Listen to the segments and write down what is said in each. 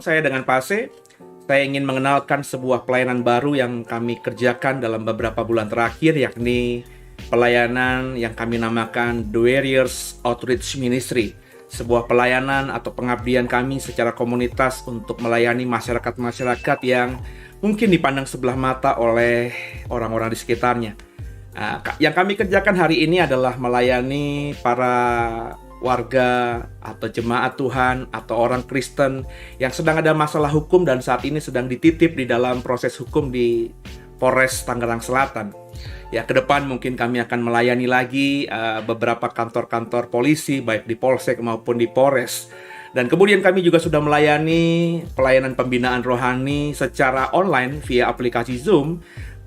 saya dengan Pase. Saya ingin mengenalkan sebuah pelayanan baru yang kami kerjakan dalam beberapa bulan terakhir, yakni pelayanan yang kami namakan The Warriors Outreach Ministry. Sebuah pelayanan atau pengabdian kami secara komunitas untuk melayani masyarakat-masyarakat yang mungkin dipandang sebelah mata oleh orang-orang di sekitarnya. Yang kami kerjakan hari ini adalah melayani para warga atau jemaat Tuhan atau orang Kristen yang sedang ada masalah hukum dan saat ini sedang dititip di dalam proses hukum di Polres Tangerang Selatan. Ya, ke depan mungkin kami akan melayani lagi beberapa kantor-kantor polisi baik di Polsek maupun di Polres. Dan kemudian kami juga sudah melayani pelayanan pembinaan rohani secara online via aplikasi Zoom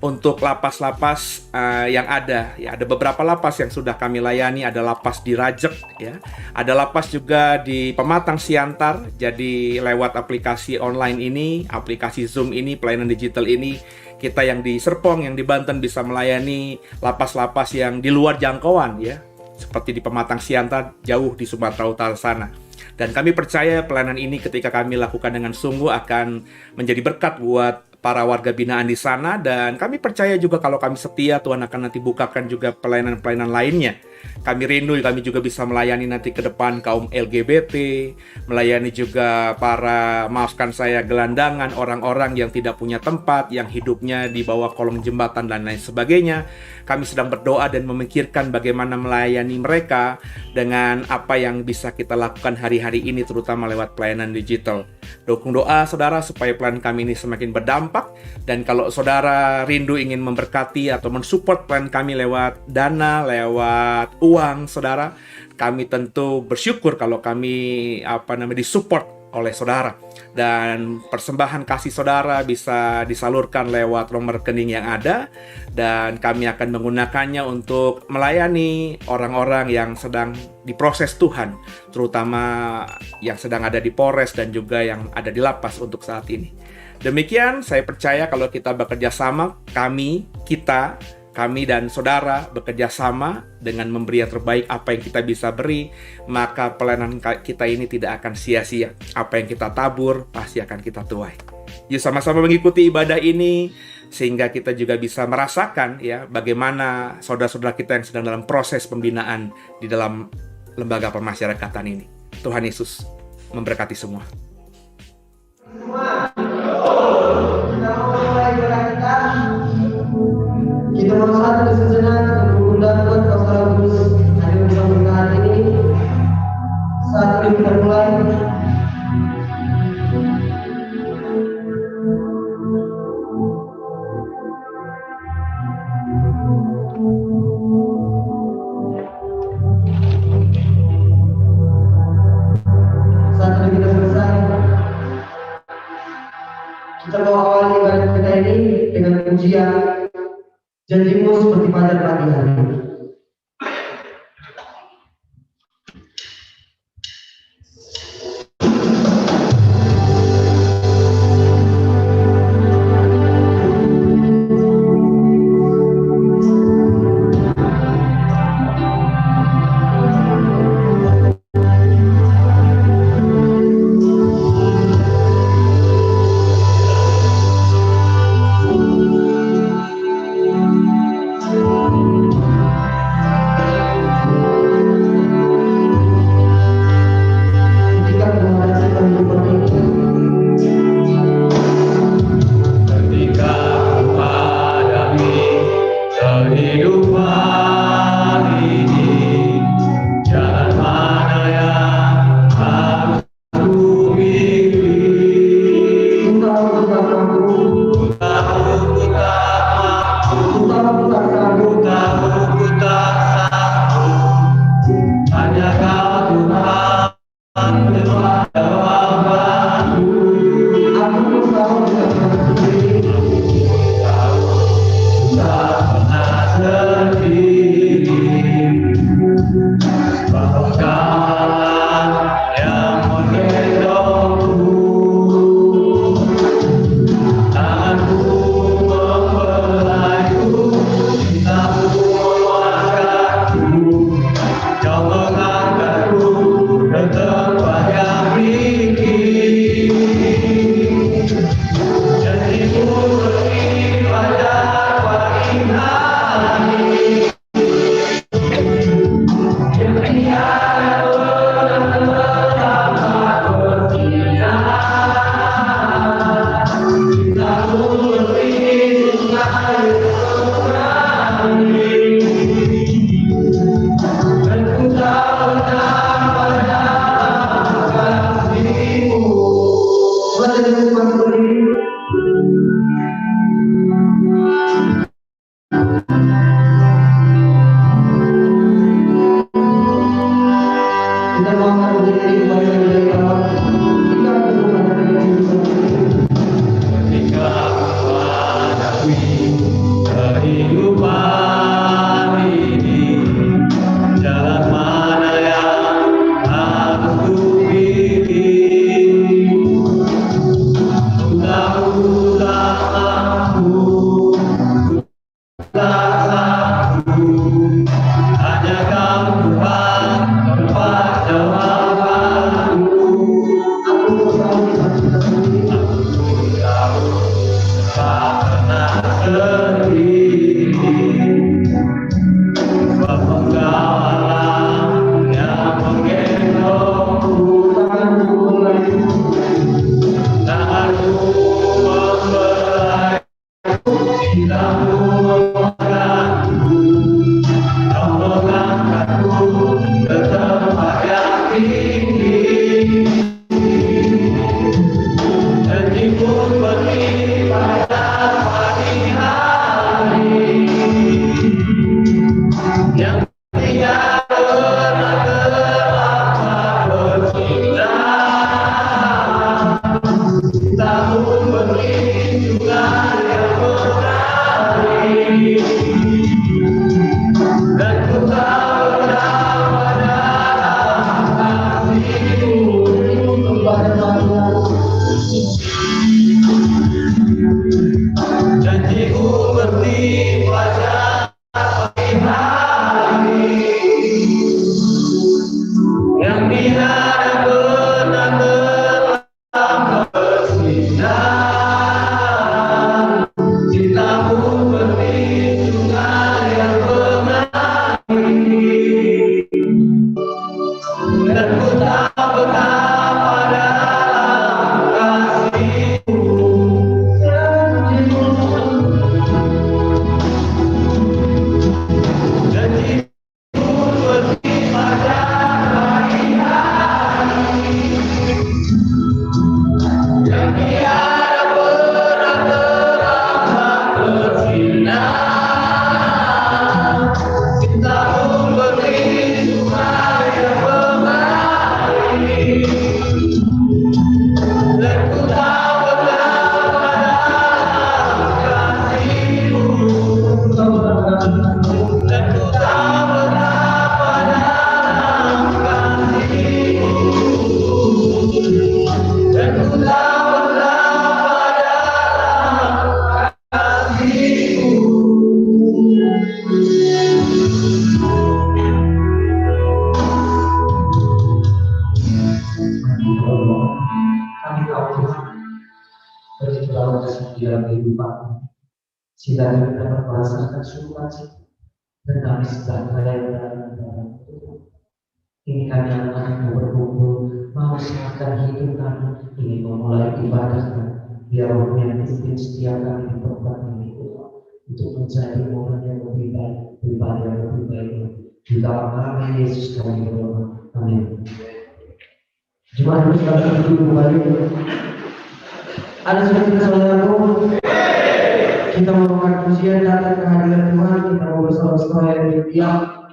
untuk lapas-lapas yang ada. Ya, ada beberapa lapas yang sudah kami layani, ada lapas di Rajek, ya. Ada lapas juga di Pematang Siantar. Jadi lewat aplikasi online ini, aplikasi Zoom ini, pelayanan digital ini, kita yang di Serpong, yang di Banten bisa melayani lapas-lapas yang di luar jangkauan, ya. Seperti di Pematang Siantar, jauh di Sumatera Utara sana. Dan kami percaya pelayanan ini ketika kami lakukan dengan sungguh akan menjadi berkat buat para warga binaan di sana, dan kami percaya juga kalau kami setia, Tuhan akan nanti bukakan juga pelayanan-pelayanan lainnya. Kami rindu kami juga bisa melayani nanti ke depan kaum LGBT, melayani juga para, maafkan saya, gelandangan, orang-orang yang tidak punya tempat, yang hidupnya di bawah kolong jembatan dan lain sebagainya. Kami sedang berdoa dan memikirkan bagaimana melayani mereka dengan apa yang bisa kita lakukan hari-hari ini, terutama lewat pelayanan digital. Dukung doa saudara supaya pelayanan kami ini semakin berdampak, dan kalau saudara rindu ingin memberkati atau mensupport pelayanan kami lewat dana, lewat uang saudara, kami tentu bersyukur kalau kami disupport oleh saudara, dan persembahan kasih saudara bisa disalurkan lewat nomor rekening yang ada, dan kami akan menggunakannya untuk melayani orang-orang yang sedang diproses Tuhan, terutama yang sedang ada di Polres dan juga yang ada di lapas untuk saat ini. Demikian, saya percaya kalau kita bekerja sama, kami dan saudara bekerja sama dengan memberi yang terbaik apa yang kita bisa beri, maka pelayanan kita ini tidak akan sia-sia. Apa yang kita tabur pasti akan kita tuai. Yuk sama-sama mengikuti ibadah ini sehingga kita juga bisa merasakan ya bagaimana saudara-saudara kita yang sedang dalam proses pembinaan di dalam lembaga pemasyarakatan ini. Tuhan Yesus memberkati semua. Kita bersatu sejenak untuk mengundang buat Kepala Kudus hari bersama kita hari ini. Saat ini kita mulai. Saat ini kita selesai. Kita mau awali ibadah kita ini dengan pujian Janjimu seperti pada pagi hari. dalam kehidupan. Sehingga kita dapat merasakan sukacita dan kami sejahtera yang dalam ini kami akan berkumpul, mau serahkan hidup kami, ini memulai ibadah kami, biar roh yang pimpin setia kami di tempat ini untuk menjadi momen yang lebih baik, pribadi yang lebih baik. Di dalam nama Yesus kami berdoa. Amin. Jemaat kita berdua kembali. Ada sudah kita saudaraku. Kita memohon pujian datang ke hadirat Tuhan. Kita mau bersama-sama yang berdiam.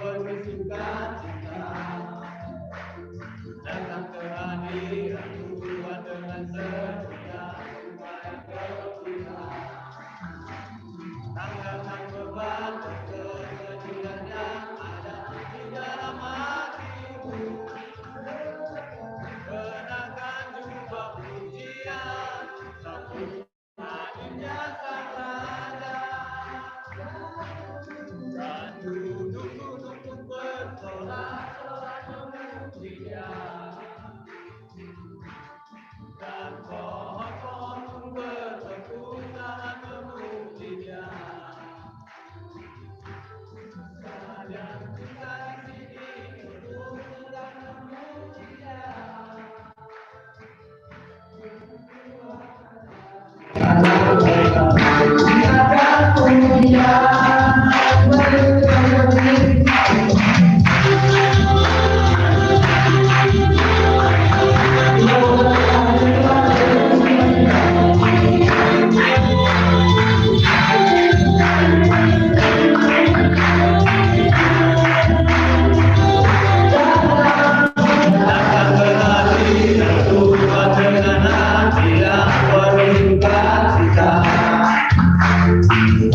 penuh sukacita, datang ke hadirat Tuhan dengan setia supaya gembira. Tanggalkan beban dan kesedihan yang ada di dalam hatimu. Kenakan jumpa pujian, sambut hadirnya Sang Raja. Dan duduk bersorak-sorak memuji Dia. Dan pohon-pohon pun bertekuk tangan memuji Dia. Sekalian kita di sini untuk sedang memuji Dia.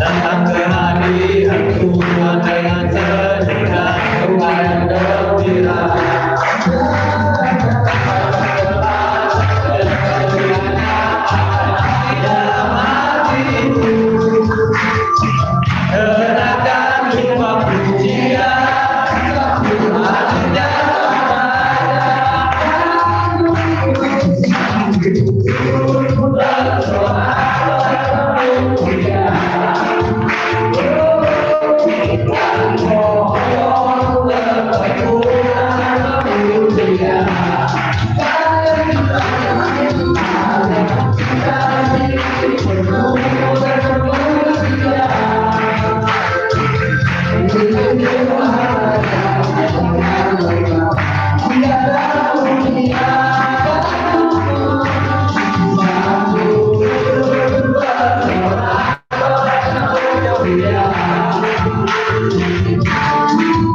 Datang ke hadirat Tuhan dengan sedia supaya gembira. Dalam hatimu, kenakan jumpa pujian, hadirnya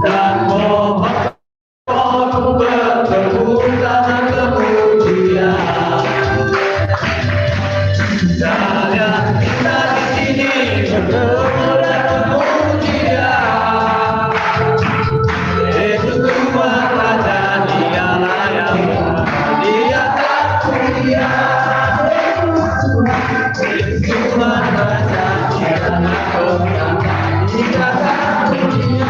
dan pohon bertekuk tangan kemudian. Sekalian kita di sini bertemu dan memuji Dia. Yesus Tuhan Raja, Dialah yang di atas dunia. Yesus Tuhan Raja, Dialah yang di atas dunia.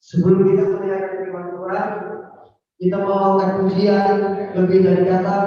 Sebelum kita mendengarkan firman Tuhan, kita membawakan pujian lebih dari kata.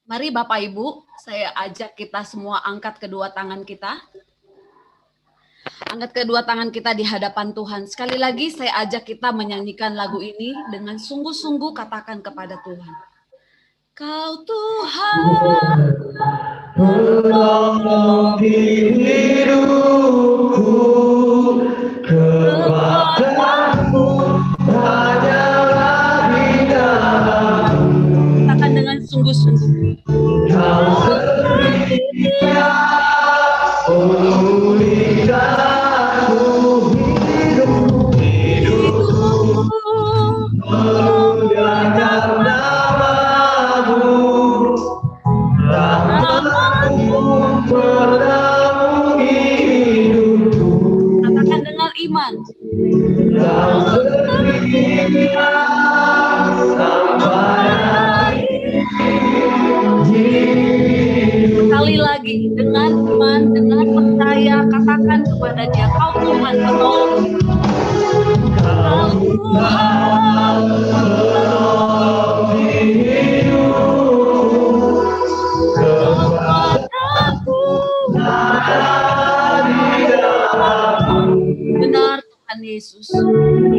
Mari Bapak Ibu, saya ajak kita semua angkat kedua tangan kita. Angkat kedua tangan kita di hadapan Tuhan. Sekali lagi saya ajak kita menyanyikan lagu ini dengan sungguh-sungguh katakan kepada Tuhan. Kau Tuhan, Penolong di hidupku, kekuatanmu hanyalah di dalammu. katakan dengan sungguh-sungguh. Kau setia memulihkanku hidupku, memuliakan namamu. Rahmatmu menaungi hidupku. Katakan dengan iman. Kau setia sampai Sekali lagi dengan iman, dengan percaya, katakan kepada Dia, Kau Tuhan penolong. Kau Tuhan penolong di hidupku, kekuatanku. ada di dalammu. Benar Tuhan Yesus.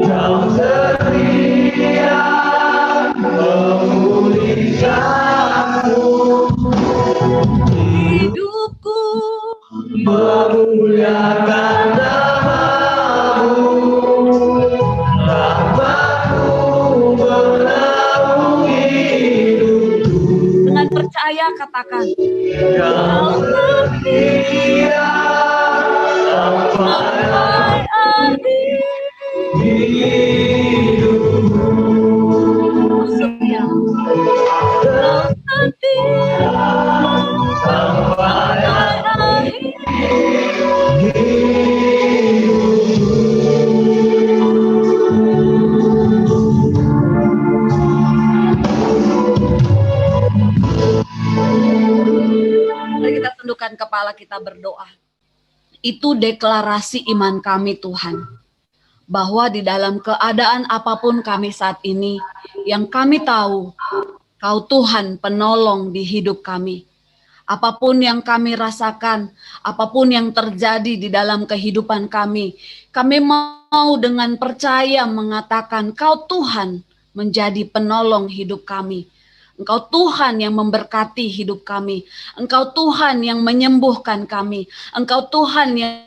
Kau setia memulihkanku Hidupku memuliakan namamu. Rahmatmu menaungi hidupku. dengan percaya katakan. Kau setia sampai Akhir hidupku. setia. Kau setia Sampai akhir. Mari kita tundukkan kepala kita berdoa. Itu deklarasi iman kami Tuhan. Bahwa di dalam keadaan apapun kami saat ini, yang kami tahu, Kau Tuhan penolong di hidup kami. Apapun yang kami rasakan, apapun yang terjadi di dalam kehidupan kami mau dengan percaya mengatakan Kau Tuhan menjadi penolong hidup kami. Engkau Tuhan yang memberkati hidup kami. Engkau Tuhan yang menyembuhkan kami. Engkau Tuhan yang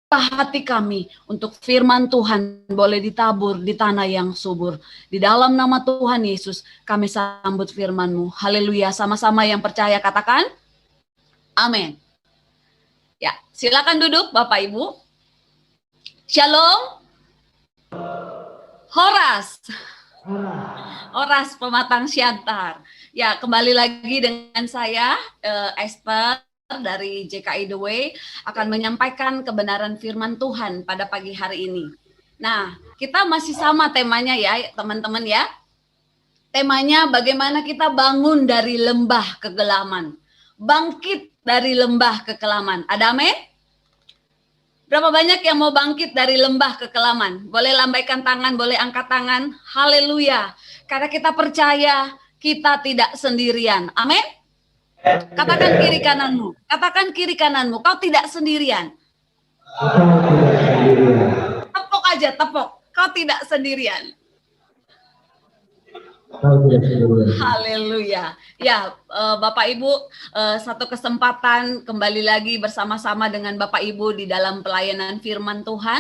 hati kami untuk firman Tuhan boleh ditabur di tanah yang subur. Di dalam nama Tuhan Yesus kami sambut firman-Mu. Haleluya. Sama-sama yang percaya katakan amin. Ya, silakan duduk Bapak Ibu. Shalom. Horas Pematang Siantar. Ya, kembali lagi dengan saya Esther dari JKI The Way akan menyampaikan kebenaran firman Tuhan pada pagi hari ini. Nah, kita masih sama temanya ya, teman-teman ya. Temanya bagaimana kita bangun dari lembah kegelaman. Bangkit dari lembah kekelaman. Ada amin? Berapa banyak yang mau bangkit dari lembah kekelaman? Boleh lambaikan tangan, boleh angkat tangan. Haleluya. Karena kita percaya kita tidak sendirian. Amin? Katakan kiri kananmu. Katakan kiri kananmu. Kau tidak sendirian. Tepuk aja, tepuk. Kau tidak sendirian. Haleluya. Ya, Bapak Ibu, satu kesempatan kembali lagi bersama-sama dengan Bapak Ibu di dalam pelayanan firman Tuhan.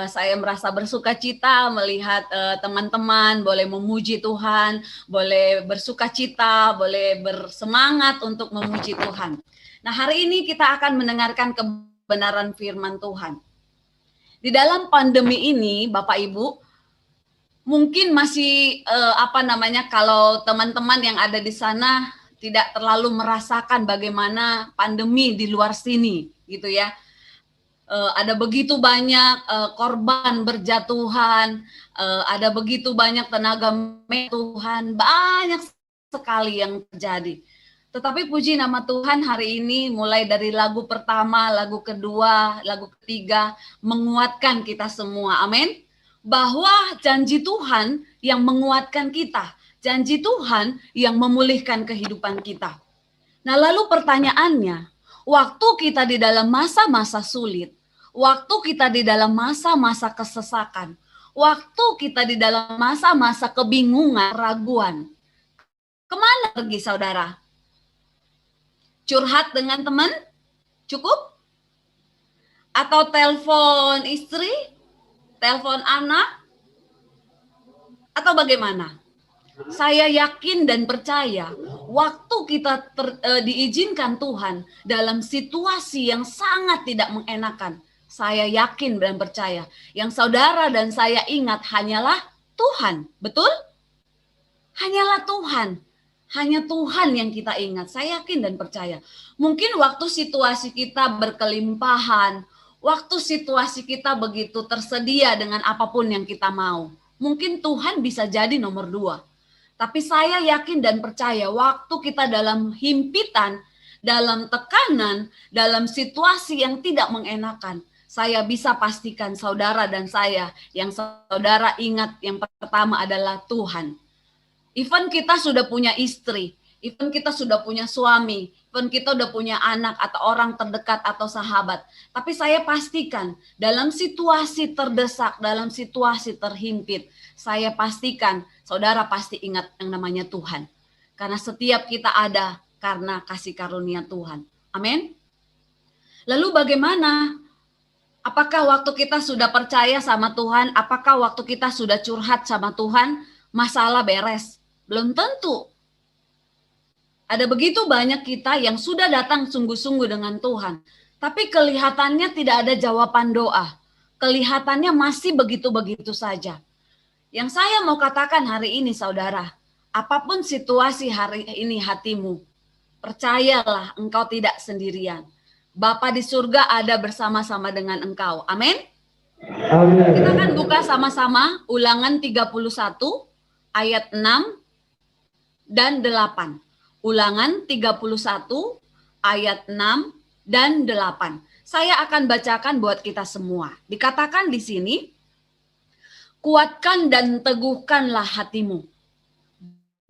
Saya merasa bersuka cita melihat teman-teman boleh memuji Tuhan, boleh bersuka cita, boleh bersemangat untuk memuji Tuhan. Nah, hari ini kita akan mendengarkan kebenaran firman Tuhan. Di dalam pandemi ini, Bapak Ibu, mungkin masih kalau teman-teman yang ada di sana tidak terlalu merasakan bagaimana pandemi di luar sini gitu ya. Ada begitu banyak korban berjatuhan, ada begitu banyak tenaga medis Tuhan, banyak sekali yang terjadi. Tetapi puji nama Tuhan, hari ini mulai dari lagu pertama, lagu kedua, lagu ketiga menguatkan kita semua. Amin. Bahwa janji Tuhan yang menguatkan kita, janji Tuhan yang memulihkan kehidupan kita. Nah, lalu pertanyaannya, waktu kita di dalam masa-masa sulit, waktu kita di dalam masa-masa kesesakan, waktu kita di dalam masa-masa kebingungan, keraguan, kemana pergi saudara? Curhat dengan teman? Cukup? Atau telepon istri? Telepon anak? Atau bagaimana? Saya yakin dan percaya waktu kita diizinkan Tuhan dalam situasi yang sangat tidak mengenakan, saya yakin dan percaya yang saudara dan saya ingat hanyalah Tuhan. Betul? Hanyalah Tuhan. Hanya Tuhan yang kita ingat. Saya yakin dan percaya. Mungkin waktu situasi kita berkelimpahan, waktu situasi kita begitu tersedia dengan apapun yang kita mau, mungkin Tuhan bisa jadi nomor 2. Tapi saya yakin dan percaya waktu kita dalam himpitan, dalam tekanan, dalam situasi yang tidak mengenakan, saya bisa pastikan saudara dan saya, yang saudara ingat yang pertama adalah Tuhan. Even kita sudah punya istri, even kita sudah punya suami, even kita sudah punya anak atau orang terdekat atau sahabat. Tapi saya pastikan dalam situasi terdesak, dalam situasi terhimpit, saya pastikan saudara pasti ingat yang namanya Tuhan. Karena setiap kita ada karena kasih karunia Tuhan. Amin. Lalu bagaimana? Apakah waktu kita sudah percaya sama Tuhan? Apakah waktu kita sudah curhat sama Tuhan? Masalah beres? Belum tentu. Ada begitu banyak kita yang sudah datang sungguh-sungguh dengan Tuhan. Tapi kelihatannya tidak ada jawaban doa. Kelihatannya masih begitu-begitu saja. Yang saya mau katakan hari ini saudara, apapun situasi hari ini hatimu, percayalah engkau tidak sendirian. Bapa di surga ada bersama-sama dengan engkau. Amin. Amin. Kita akan buka sama-sama Ulangan 31 ayat 6 dan 8. Ulangan 31 ayat 6 dan 8. Saya akan bacakan buat kita semua. Dikatakan di sini, kuatkan dan teguhkanlah hatimu.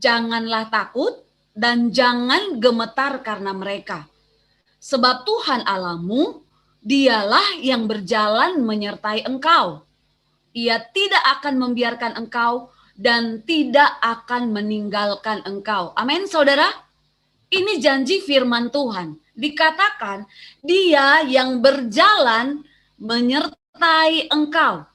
Janganlah takut dan jangan gemetar karena mereka. Sebab Tuhan Allahmu, dialah yang berjalan menyertai engkau. Ia tidak akan membiarkan engkau dan tidak akan meninggalkan engkau. Amin, saudara. Ini janji firman Tuhan. Dikatakan, dia yang berjalan menyertai engkau.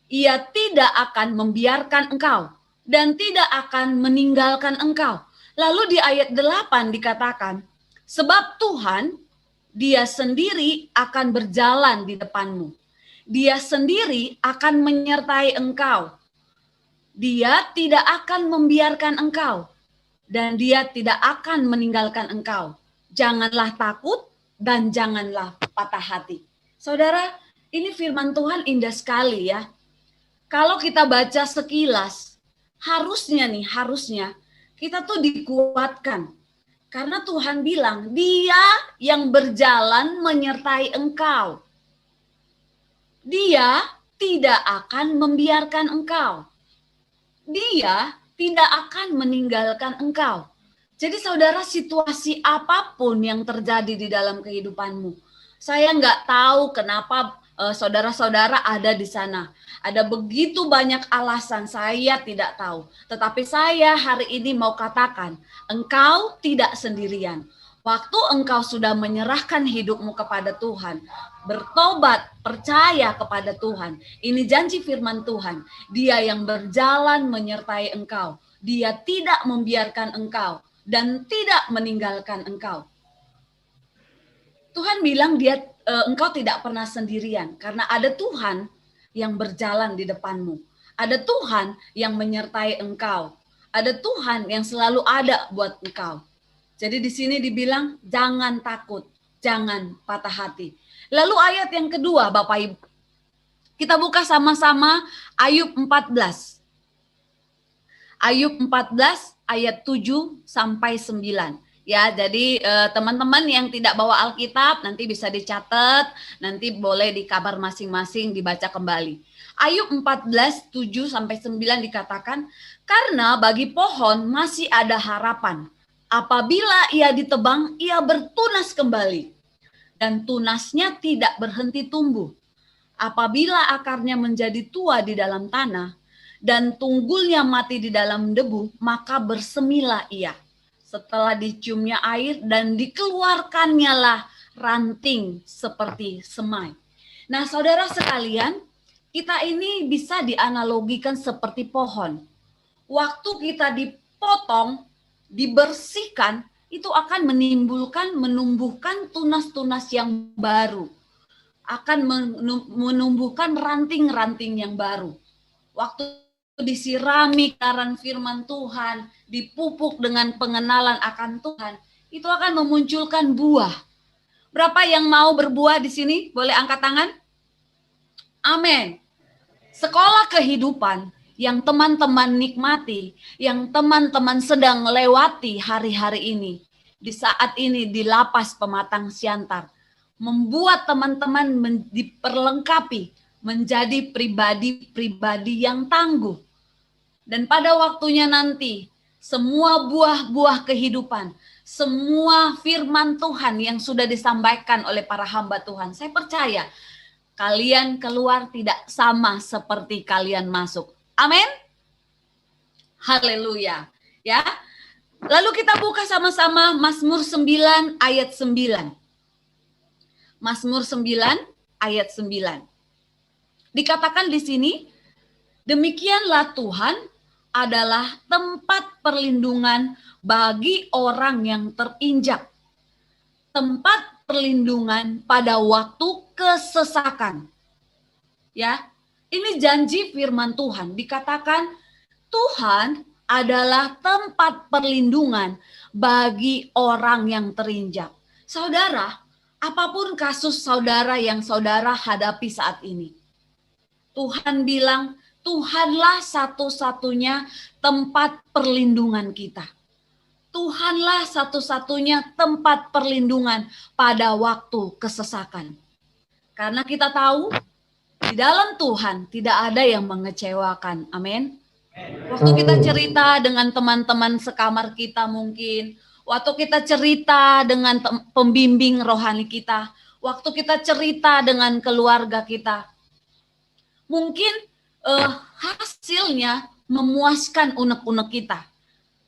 Ia tidak akan membiarkan engkau dan tidak akan meninggalkan engkau. Lalu di ayat 8 dikatakan, sebab Tuhan, dia sendiri akan berjalan di depanmu. Dia sendiri akan menyertai engkau. Dia tidak akan membiarkan engkau dan dia tidak akan meninggalkan engkau. Janganlah takut dan janganlah patah hati. Saudara, ini firman Tuhan indah sekali ya. Kalau kita baca sekilas, harusnya kita tuh dikuatkan. Karena Tuhan bilang, dia yang berjalan menyertai engkau. Dia tidak akan membiarkan engkau. Dia tidak akan meninggalkan engkau. Jadi saudara, situasi apapun yang terjadi di dalam kehidupanmu, saya nggak tahu kenapa saudara-saudara ada di sana. Ada begitu banyak alasan, saya tidak tahu. Tetapi saya hari ini mau katakan, engkau tidak sendirian. Waktu engkau sudah menyerahkan hidupmu kepada Tuhan, bertobat, percaya kepada Tuhan. Ini janji firman Tuhan. Dia yang berjalan menyertai engkau. Dia tidak membiarkan engkau dan tidak meninggalkan engkau. Tuhan bilang engkau tidak pernah sendirian karena ada Tuhan yang berjalan di depanmu. Ada Tuhan yang menyertai engkau. Ada Tuhan yang selalu ada buat engkau. Jadi di sini dibilang jangan takut, jangan patah hati. Lalu ayat yang kedua Bapak Ibu. Kita buka sama-sama Ayub 14. Ayub 14 ayat 7 sampai 9. Ya, jadi teman-teman yang tidak bawa Alkitab nanti bisa dicatat, nanti boleh di kamar masing-masing dibaca kembali. Ayub 14, 7 sampai 9 dikatakan, karena bagi pohon masih ada harapan. Apabila ia ditebang, ia bertunas kembali. Dan tunasnya tidak berhenti tumbuh. Apabila akarnya menjadi tua di dalam tanah, dan tunggulnya mati di dalam debu, maka bersemilah ia. Setelah diciumnya air dan dikeluarkannya lah ranting seperti semai. Nah, saudara sekalian, kita ini bisa dianalogikan seperti pohon. Waktu kita dipotong, dibersihkan, itu akan menumbuhkan tunas-tunas yang baru. Akan menumbuhkan ranting-ranting yang baru. Waktu disirami kebenaran firman Tuhan, dipupuk dengan pengenalan akan Tuhan, itu akan memunculkan buah. Berapa yang mau berbuah di sini? Boleh angkat tangan? Amin. Sekolah kehidupan yang teman-teman nikmati, yang teman-teman sedang lewati hari-hari ini, di saat ini di lapas Pematang Siantar, membuat teman-teman diperlengkapi menjadi pribadi-pribadi yang tangguh. Dan pada waktunya nanti, semua buah-buah kehidupan, semua firman Tuhan yang sudah disampaikan oleh para hamba Tuhan, saya percaya kalian keluar tidak sama seperti kalian masuk. Amin. Haleluya. Ya. Lalu kita buka sama-sama Mazmur 9 ayat 9. Mazmur 9 ayat 9. Dikatakan di sini, demikianlah Tuhan adalah tempat perlindungan bagi orang yang terinjak. Tempat perlindungan pada waktu kesesakan. Ya, ini janji firman Tuhan. Dikatakan Tuhan adalah tempat perlindungan bagi orang yang terinjak. Saudara, apapun kasus saudara yang saudara hadapi saat ini, Tuhan bilang, Tuhanlah satu-satunya tempat perlindungan kita. Tuhanlah satu-satunya tempat perlindungan pada waktu kesesakan. Karena kita tahu, di dalam Tuhan tidak ada yang mengecewakan. Amin. Waktu kita cerita dengan teman-teman sekamar kita mungkin, waktu kita cerita dengan pembimbing rohani kita, waktu kita cerita dengan keluarga kita, mungkin hasilnya memuaskan unek-unek kita.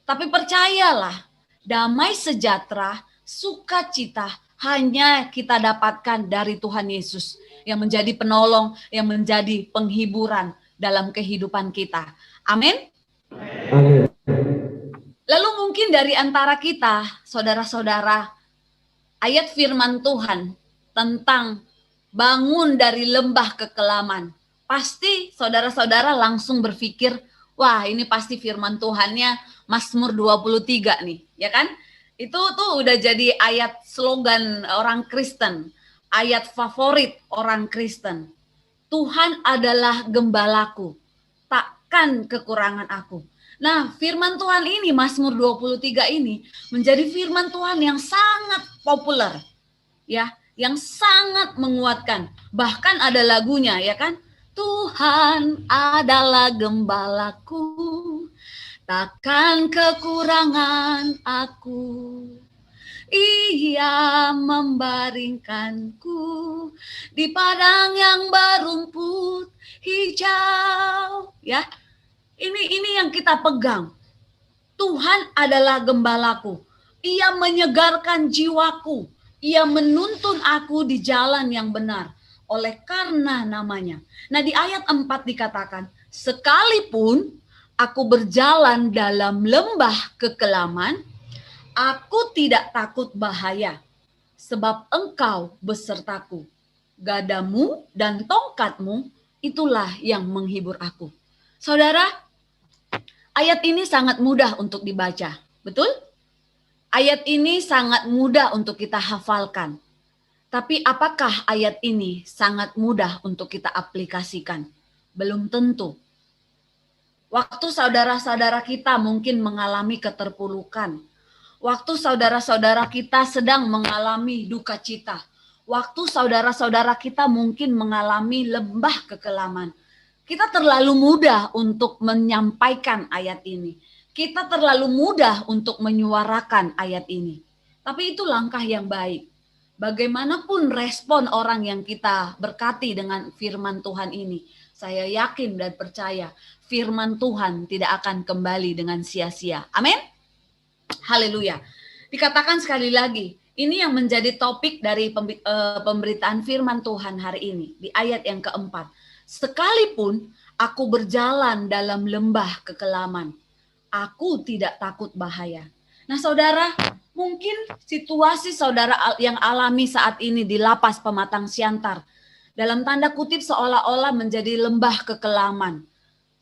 Tapi percayalah, damai sejahtera, sukacita hanya kita dapatkan dari Tuhan Yesus yang menjadi penolong, yang menjadi penghiburan dalam kehidupan kita. Amin. Amin. Lalu mungkin dari antara kita, saudara-saudara, ayat firman Tuhan tentang bangun dari lembah kekelaman. Pasti saudara-saudara langsung berpikir, wah ini pasti firman Tuhannya Mazmur 23 nih, ya kan? Itu tuh udah jadi ayat slogan orang Kristen, ayat favorit orang Kristen. Tuhan adalah gembalaku, takkan kekurangan aku. Nah, firman Tuhan ini, Mazmur 23 ini, menjadi firman Tuhan yang sangat populer, ya, yang sangat menguatkan. Bahkan ada lagunya, ya kan? Tuhan adalah gembalaku, takkan kekurangan aku. Ia membaringkanku di padang yang berumput hijau. Ya, ini yang kita pegang. Tuhan adalah gembalaku. Ia menyegarkan jiwaku. Ia menuntun aku di jalan yang benar. Oleh karena namanya. Nah, di ayat 4 dikatakan, sekalipun aku berjalan dalam lembah kekelaman, aku tidak takut bahaya, sebab engkau besertaku. Gadamu dan tongkatmu, itulah yang menghibur aku. Saudara, ayat ini sangat mudah untuk dibaca. Betul? Ayat ini sangat mudah untuk kita hafalkan. Tapi apakah ayat ini sangat mudah untuk kita aplikasikan? Belum tentu. Waktu saudara-saudara kita mungkin mengalami keterpurukan. Waktu saudara-saudara kita sedang mengalami duka cita. Waktu saudara-saudara kita mungkin mengalami lembah kekelaman. Kita terlalu mudah untuk menyampaikan ayat ini. Kita terlalu mudah untuk menyuarakan ayat ini. Tapi itu langkah yang baik. Bagaimanapun respon orang yang kita berkati dengan firman Tuhan ini, saya yakin dan percaya firman Tuhan tidak akan kembali dengan sia-sia. Amin. Haleluya. Dikatakan sekali lagi, ini yang menjadi topik dari pemberitaan firman Tuhan hari ini di ayat yang keempat. Sekalipun aku berjalan dalam lembah kekelaman, aku tidak takut bahaya. Nah, saudara, mungkin situasi saudara yang alami saat ini di lapas Pematang Siantar, dalam tanda kutip seolah-olah menjadi lembah kekelaman.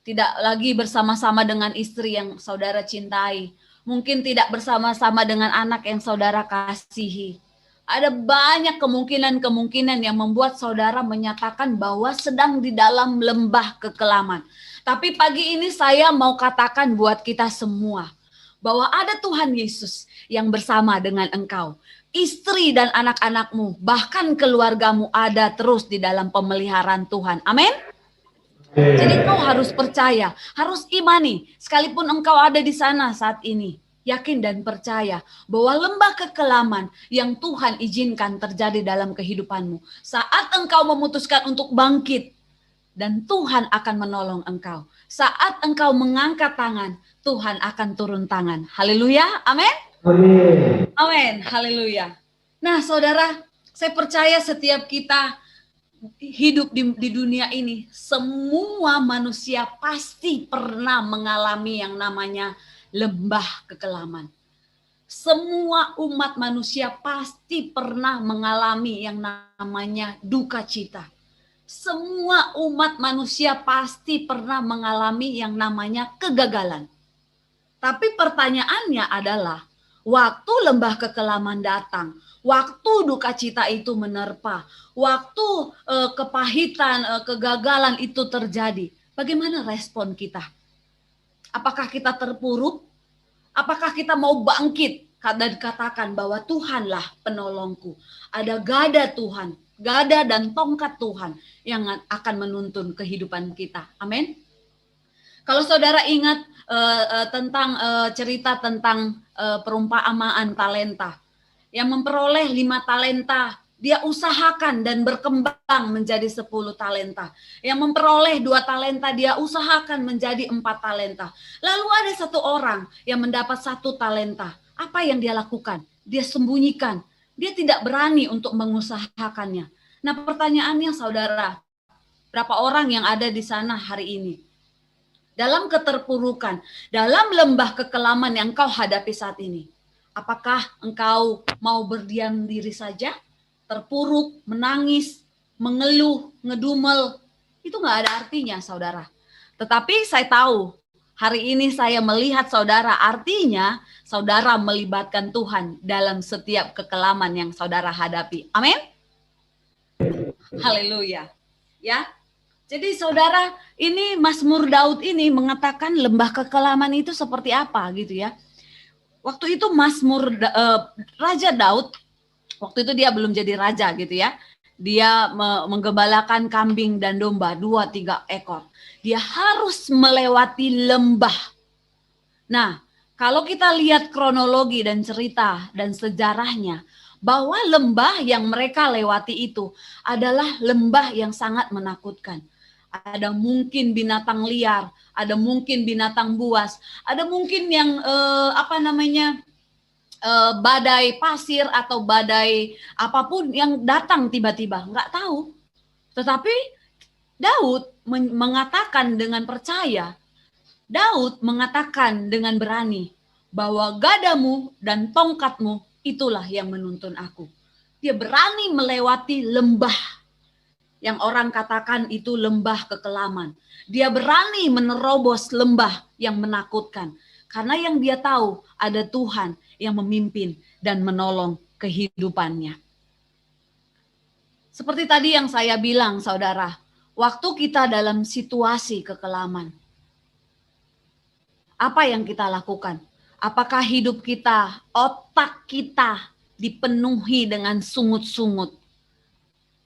Tidak lagi bersama-sama dengan istri yang saudara cintai. Mungkin tidak bersama-sama dengan anak yang saudara kasihi. Ada banyak kemungkinan-kemungkinan yang membuat saudara menyatakan bahwa sedang di dalam lembah kekelaman. Tapi pagi ini saya mau katakan buat kita semua, bahwa ada Tuhan Yesus yang bersama dengan engkau. Istri dan anak-anakmu, bahkan keluargamu ada terus di dalam pemeliharaan Tuhan. Amin. Jadi kau harus percaya, harus imani, sekalipun engkau ada di sana saat ini. Yakin dan percaya bahwa lembah kekelaman yang Tuhan izinkan terjadi dalam kehidupanmu. Saat engkau memutuskan untuk bangkit, dan Tuhan akan menolong engkau. Saat engkau mengangkat tangan, Tuhan akan turun tangan. Haleluya, amin. Amin. Amin, haleluya. Nah, saudara, saya percaya setiap kita hidup di dunia ini, semua manusia pasti pernah mengalami yang namanya lembah kekelaman. Semua umat manusia pasti pernah mengalami yang namanya duka cita. Semua umat manusia pasti pernah mengalami yang namanya kegagalan. Tapi pertanyaannya adalah, waktu lembah kekelaman datang, waktu duka cita itu menerpa, waktu kepahitan, kegagalan itu terjadi, bagaimana respon kita? Apakah kita terpuruk? Apakah kita mau bangkit dan katakan bahwa Tuhanlah penolongku? Ada gada Tuhan, gada dan tongkat Tuhan yang akan menuntun kehidupan kita. Amin. Kalau saudara ingat tentang cerita tentang perumpamaan talenta, yang memperoleh 5 talenta, dia usahakan dan berkembang menjadi 10 talenta. Yang memperoleh 2 talenta, dia usahakan menjadi 4 talenta. Lalu ada satu orang yang mendapat 1 talenta. Apa yang dia lakukan? Dia sembunyikan. Dia tidak berani untuk mengusahakannya. Nah, pertanyaannya saudara, berapa orang yang ada di sana hari ini? Dalam keterpurukan, dalam lembah kekelaman yang engkau hadapi saat ini, apakah engkau mau berdiam diri saja, terpuruk, menangis, mengeluh, ngedumel? Itu nggak ada artinya, saudara. Tetapi saya tahu, hari ini saya melihat saudara, artinya saudara melibatkan Tuhan dalam setiap kekelaman yang saudara hadapi. Amin. Haleluya. Ya. Jadi saudara, ini Mazmur Daud ini mengatakan lembah kekelaman itu seperti apa gitu ya. Waktu itu Raja Daud, waktu itu dia belum jadi raja gitu ya. Dia menggembalakan kambing dan domba 2-3 ekor. Dia harus melewati lembah. Nah, kalau kita lihat kronologi dan cerita dan sejarahnya, bahwa lembah yang mereka lewati itu adalah lembah yang sangat menakutkan. Ada mungkin binatang liar, ada mungkin binatang buas, ada mungkin yang badai pasir atau badai apapun yang datang tiba-tiba, nggak tahu. Tetapi Daud mengatakan dengan percaya, Daud mengatakan dengan berani bahwa gadamu dan tongkatmu itulah yang menuntun aku. Dia berani melewati lembah yang orang katakan itu lembah kekelaman. Dia berani menerobos lembah yang menakutkan. Karena yang dia tahu ada Tuhan yang memimpin dan menolong kehidupannya. Seperti tadi yang saya bilang, saudara, waktu kita dalam situasi kekelaman, Apa yang kita lakukan? Apakah hidup kita, otak kita dipenuhi dengan sungut-sungut?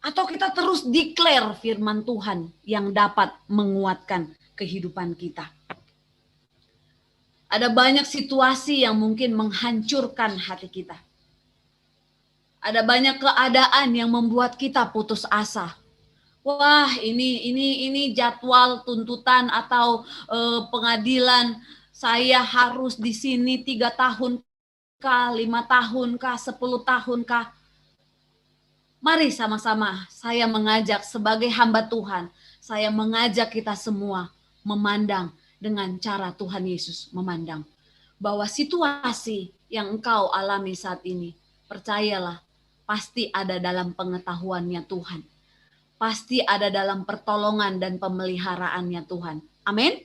Atau kita terus declare firman Tuhan yang dapat menguatkan kehidupan kita? Ada banyak situasi yang mungkin menghancurkan hati kita. Ada banyak keadaan yang membuat kita putus asa. Wah, ini jadwal tuntutan atau pengadilan. Saya harus di sini 3 tahun kah, 5 tahun kah, 10 tahun kah. Mari sama-sama saya mengajak sebagai hamba Tuhan. Saya mengajak kita semua memandang dengan cara Tuhan Yesus memandang. Bahwa situasi yang engkau alami saat ini, percayalah, pasti ada dalam pengetahuannya Tuhan. Pasti ada dalam pertolongan dan pemeliharaannya Tuhan. Amin.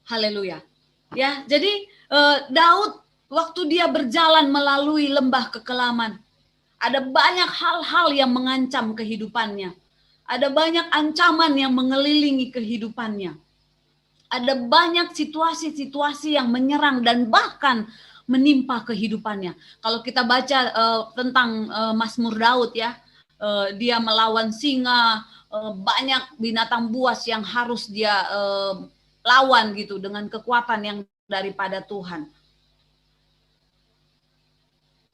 Haleluya. Ya, jadi Daud waktu dia berjalan melalui lembah kekelaman, ada banyak hal-hal yang mengancam kehidupannya. Ada banyak ancaman yang mengelilingi kehidupannya. Ada banyak situasi-situasi yang menyerang dan bahkan menimpa kehidupannya. Kalau kita baca tentang Mazmur Daud ya, dia melawan singa, banyak binatang buas yang harus dia lawan gitu dengan kekuatan yang daripada Tuhan.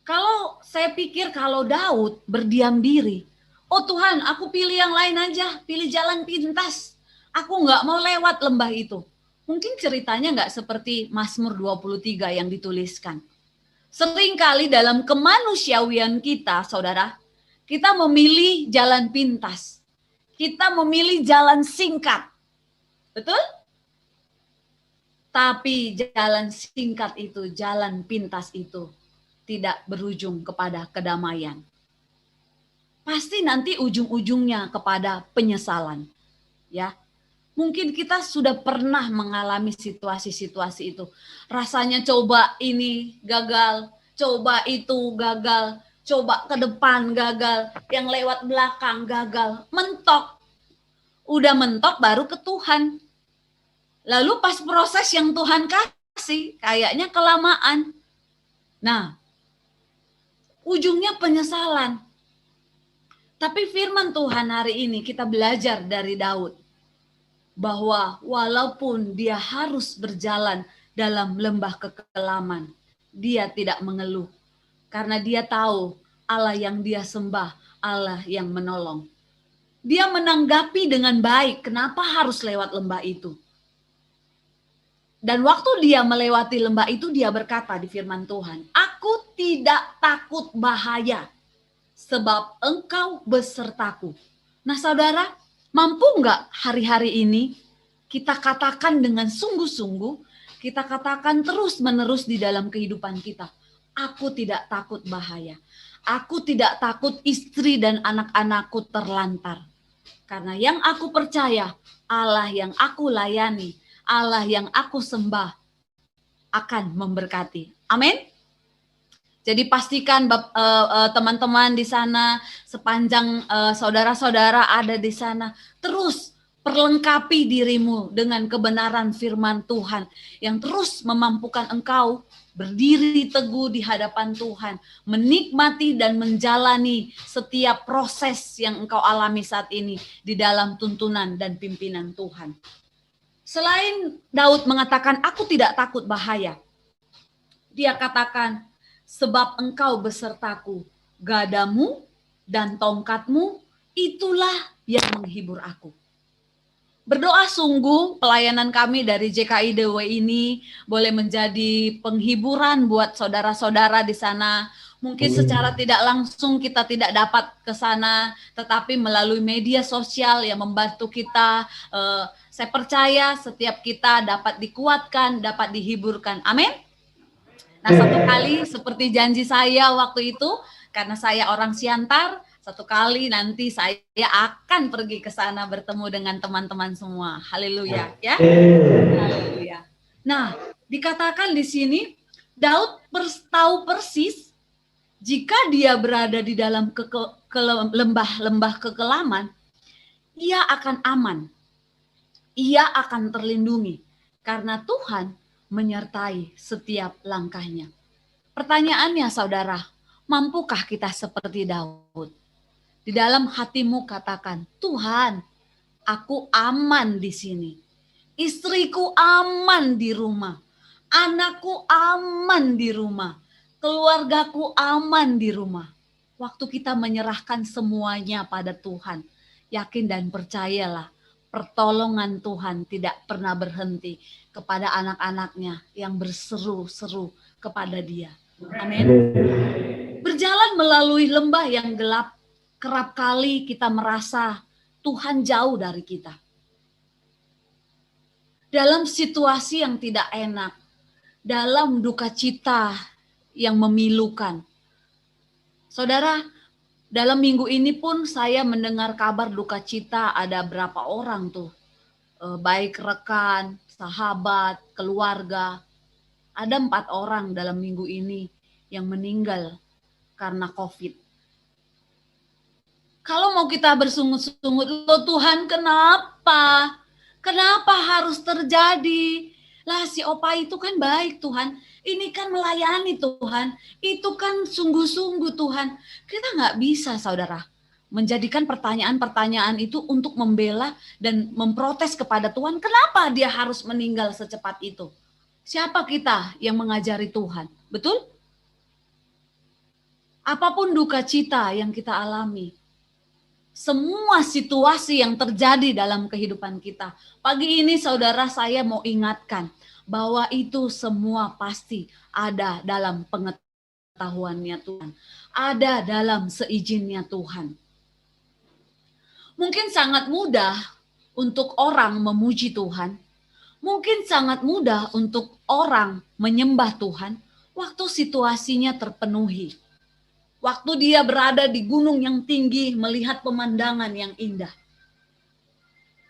Kalau saya pikir kalau Daud berdiam diri, oh Tuhan, aku pilih yang lain aja, pilih jalan pintas. Aku nggak mau lewat lembah itu. Mungkin ceritanya nggak seperti Mazmur 23 yang dituliskan. Seringkali dalam kemanusiawian kita, saudara, kita memilih jalan pintas. Kita memilih jalan singkat. Betul? Tapi jalan singkat itu, jalan pintas itu tidak berujung kepada kedamaian. Pasti nanti ujung-ujungnya kepada penyesalan. Ya. Mungkin kita sudah pernah mengalami situasi-situasi itu. Rasanya coba ini gagal, coba itu gagal, coba ke depan gagal, yang lewat belakang gagal, mentok. Udah mentok baru ke Tuhan. Lalu pas proses yang Tuhan kasih, kayaknya kelamaan. Nah, ujungnya penyesalan. Tapi firman Tuhan hari ini kita belajar dari Daud. Bahwa walaupun dia harus berjalan dalam lembah kekelaman, dia tidak mengeluh. Karena dia tahu Allah yang dia sembah, Allah yang menolong. Dia menanggapi dengan baik, kenapa harus lewat lembah itu. Dan waktu dia melewati lembah itu, dia berkata di firman Tuhan, aku tidak takut bahaya, sebab engkau besertaku. Nah saudara, mampu nggak hari-hari ini kita katakan dengan sungguh-sungguh, kita katakan terus-menerus di dalam kehidupan kita, aku tidak takut bahaya. Aku tidak takut istri dan anak-anakku terlantar. Karena yang aku percaya, Allah yang aku layani, Allah yang aku sembah akan memberkati. Amin. Jadi pastikan teman-teman di sana, sepanjang saudara-saudara ada di sana, terus perlengkapi dirimu dengan kebenaran firman Tuhan yang terus memampukan engkau berdiri teguh di hadapan Tuhan, menikmati dan menjalani setiap proses yang engkau alami saat ini di dalam tuntunan dan pimpinan Tuhan. Selain Daud mengatakan, aku tidak takut bahaya. Dia katakan, sebab engkau besertaku, gadamu dan tongkatmu, itulah yang menghibur aku. Berdoa sungguh pelayanan kami dari JKIDW ini boleh menjadi penghiburan buat saudara-saudara di sana. Mungkin secara tidak langsung kita tidak dapat ke sana, tetapi melalui media sosial yang membantu kita. Saya percaya setiap kita dapat dikuatkan, dapat dihiburkan. Amin. Nah, satu kali seperti janji saya waktu itu, karena saya orang Siantar, satu kali nanti saya akan pergi ke sana bertemu dengan teman-teman semua. Haleluya, ya. Haleluya. Nah, dikatakan di sini Daud tahu persis jika dia berada di dalam lembah-lembah kekelaman, ia akan aman. Ia akan terlindungi karena Tuhan menyertai setiap langkahnya. Pertanyaannya saudara, mampukah kita seperti Daud? Di dalam hatimu katakan, Tuhan, aku aman di sini. Istriku aman di rumah. Anakku aman di rumah. Keluargaku aman di rumah. Waktu kita menyerahkan semuanya pada Tuhan, yakin dan percayalah, pertolongan Tuhan tidak pernah berhenti kepada anak-anaknya yang berseru-seru kepada Dia. Amin. Berjalan melalui lembah yang gelap, kerap kali kita merasa Tuhan jauh dari kita. Dalam situasi yang tidak enak, dalam duka cita yang memilukan. Saudara, dalam minggu ini pun saya mendengar kabar duka cita ada berapa orang tuh. Baik rekan, sahabat, keluarga. Ada 4 orang dalam minggu ini yang meninggal karena COVID. Kalau mau kita bersungut-sungut, loh Tuhan kenapa? Kenapa harus terjadi? Lah si opa itu kan baik Tuhan. Ini kan melayani Tuhan. Itu kan sungguh-sungguh Tuhan. Kita nggak bisa saudara menjadikan pertanyaan-pertanyaan itu untuk membela dan memprotes kepada Tuhan. Kenapa dia harus meninggal secepat itu? Siapa kita yang mengajari Tuhan? Betul? Apapun duka cita yang kita alami, semua situasi yang terjadi dalam kehidupan kita. Pagi ini saudara saya mau ingatkan bahwa itu semua pasti ada dalam pengetahuannya Tuhan. Ada dalam seizinnya Tuhan. Mungkin sangat mudah untuk orang memuji Tuhan. Mungkin sangat mudah untuk orang menyembah Tuhan waktu situasinya terpenuhi. Waktu dia berada di gunung yang tinggi melihat pemandangan yang indah.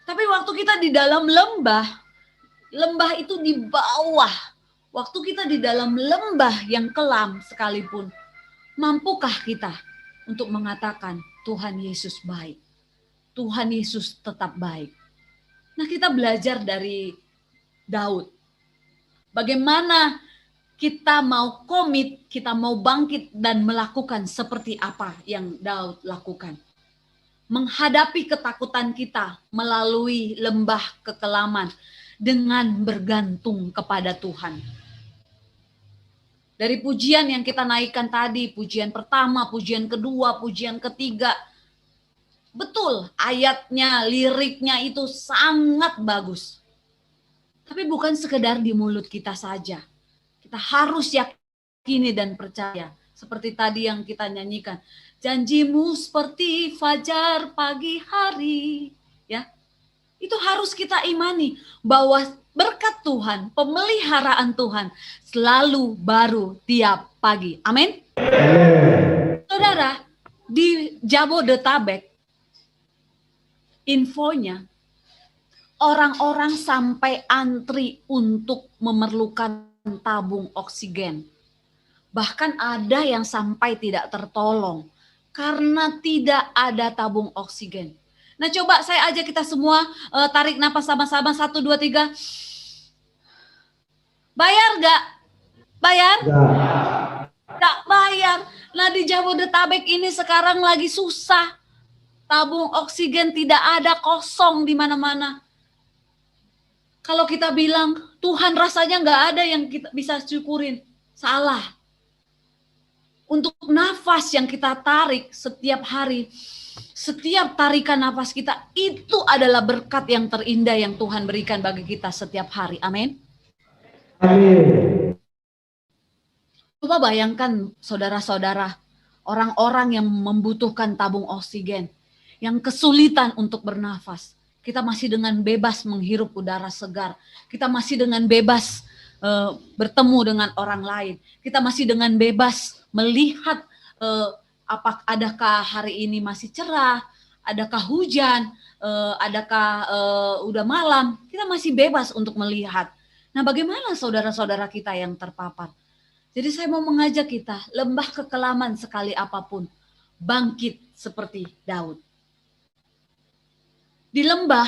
Tapi waktu kita di dalam lembah itu di bawah. Waktu kita di dalam lembah yang kelam sekalipun, mampukah kita untuk mengatakan Tuhan Yesus baik? Tuhan Yesus tetap baik. Nah, kita belajar dari Daud. Bagaimana kita mau komit, kita mau bangkit dan melakukan seperti apa yang Daud lakukan. Menghadapi ketakutan kita melalui lembah kekelaman dengan bergantung kepada Tuhan. Dari pujian yang kita naikkan tadi, pujian pertama, pujian kedua, pujian ketiga. Betul, ayatnya, liriknya itu sangat bagus. Tapi bukan sekedar di mulut kita saja. Kita harus yakini dan percaya. Seperti tadi yang kita nyanyikan. Janjimu seperti fajar pagi hari. Ya, itu harus kita imani. Bahwa berkat Tuhan, pemeliharaan Tuhan selalu baru tiap pagi. Amin. Saudara, di Jabodetabek, infonya, orang-orang sampai antri untuk memerlukan tabung oksigen. Bahkan ada yang sampai tidak tertolong karena tidak ada tabung oksigen. Nah, coba saya ajak kita semua tarik napas sama-sama 1, 2, 3. Bayar gak? Bayar? Gak bayar. Nah, di Jabodetabek ini sekarang lagi susah. Tabung oksigen tidak ada, kosong di mana-mana. Kalau kita bilang, Tuhan rasanya nggak ada yang kita bisa syukurin. Salah. Untuk nafas yang kita tarik setiap hari, setiap tarikan nafas kita, itu adalah berkat yang terindah yang Tuhan berikan bagi kita setiap hari. Amin. Amin. Coba bayangkan saudara-saudara, orang-orang yang membutuhkan tabung oksigen, yang kesulitan untuk bernafas. Kita masih dengan bebas menghirup udara segar. Kita masih dengan bebas bertemu dengan orang lain. Kita masih dengan bebas melihat adakah hari ini masih cerah, adakah hujan, adakah udah malam. Kita masih bebas untuk melihat. Nah, bagaimana saudara-saudara kita yang terpapar? Jadi saya mau mengajak kita, lembah kekelaman sekali apapun, bangkit seperti Daud. Di lembah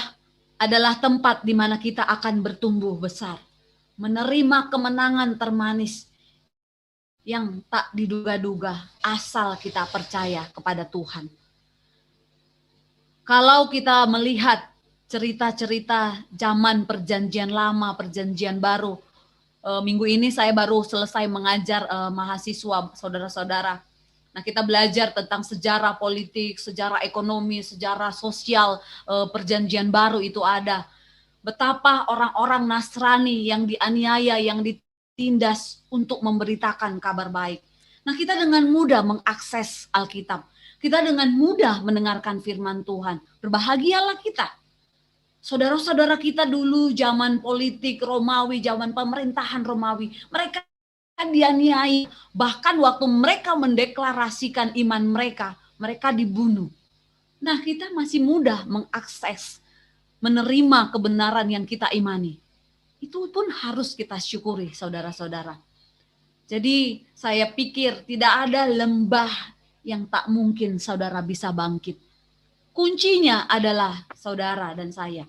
adalah tempat di mana kita akan bertumbuh besar, menerima kemenangan termanis yang tak diduga-duga asal kita percaya kepada Tuhan. Kalau kita melihat cerita-cerita zaman perjanjian lama, perjanjian baru, minggu ini saya baru selesai mengajar mahasiswa, saudara-saudara. Nah, kita belajar tentang sejarah politik, sejarah ekonomi, sejarah sosial perjanjian baru itu ada. Betapa orang-orang Nasrani yang dianiaya, yang ditindas untuk memberitakan kabar baik. Nah, kita dengan mudah mengakses Alkitab. Kita dengan mudah mendengarkan firman Tuhan. Berbahagialah kita. Saudara-saudara kita dulu zaman politik Romawi, zaman pemerintahan Romawi, mereka dianiaya. Bahkan waktu mereka mendeklarasikan iman mereka, mereka dibunuh. Nah, kita masih mudah mengakses, menerima kebenaran yang kita imani. Itu pun harus kita syukuri, saudara-saudara. Jadi saya pikir tidak ada lembah yang tak mungkin saudara bisa bangkit. Kuncinya adalah saudara dan saya.